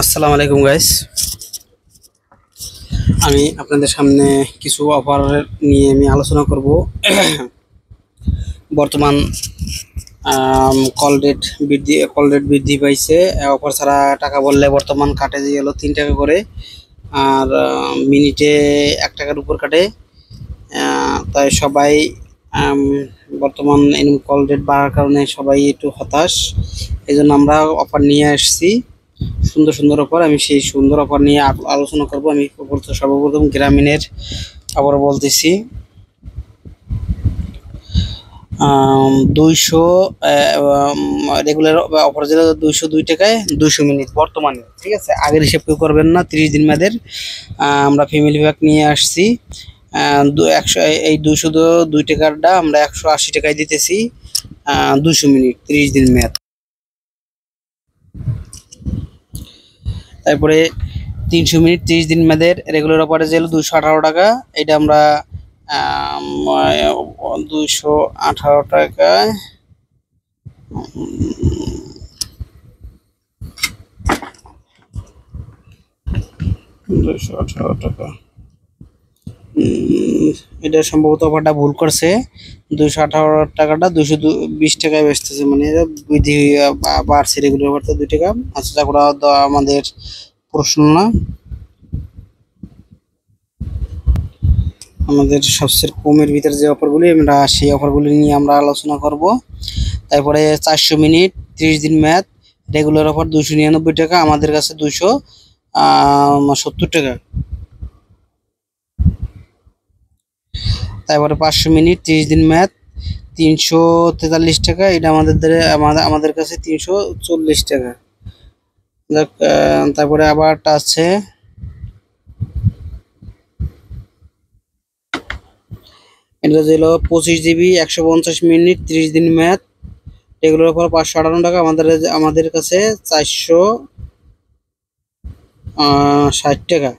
আসসালামু আলাইকুম গাইস। আমি আপনাদের সামনে কিছু অফার নিয়ে আমি আলোচনা করব। বর্তমান কল রেট বৃদ্ধি পাইছে। অফার ছাড়া টাকা বললে বর্তমান কাটে দিয়ে হলো 3 টাকা করে, আর মিনিটে 1 টাকার উপর কাটে। তাই সবাই আম, বর্তমান কল রেট বাড়ার কারণে সবাই একটু হতাশ। এই জন্য আমরা অফার নিয়ে আসছি, সুন্দর সুন্দর অফার। আমি সেই সুন্দর অফার নিয়ে আলোচনা করব। আমি সর্বপ্রথম গ্রামীণের আবার বলতেছি, 200 রেগুলার অফার ছিল 202 টাকায় 200 মিনিট বর্তমানে। ঠিক আছে, আগের হিসেব কেউ করবেন না, 30 দিন মেয়াদের। আমরা ফ্যামিলি প্যাক নিয়ে আসছি। 100 এই 202 টাকাটা আমরা 180 টাকায় দিতেছি। 200 মিনিট 30 দিন মেয়াদ। তারপরে 300 মিনিট 30 দিন মেয়াদের রেগুলার অফারে ছিল 218 টাকা। এটা আমরা 218 টাকায় 218 টাকা। এটা সম্ভবত অফারটা ভুল করছে। 218 টাকাটা 220 টাকায় বেচতেছে, মানে এটা বৃদ্ধি বাড়ছে। রেগুলার অফারটা 2 টাকা। আচ্ছা, যা করা আমাদের প্রশ্ন না। আমাদের সবচেয়ে কমের ভিতরে যে অফারগুলি, আমরা সেই অফারগুলি নিয়ে আমরা আলোচনা করব। তারপরে 400 মিনিট 30 দিন মেয়াদ রেগুলার অফার 299 টাকা, আমাদের কাছে 270 টাকা। তারপরে 500 মিনিট 30 দিন মেয়াদ 343 টাকা, এটা আমাদের কাছে 340 টাকা। তারপরে আবার আছে এটা ছিল 25 জিবি 150 মিনিট 30 দিন মেয়াদ রেগুলার অফার 558 টাকা, আমাদের কাছে 460 টাকা।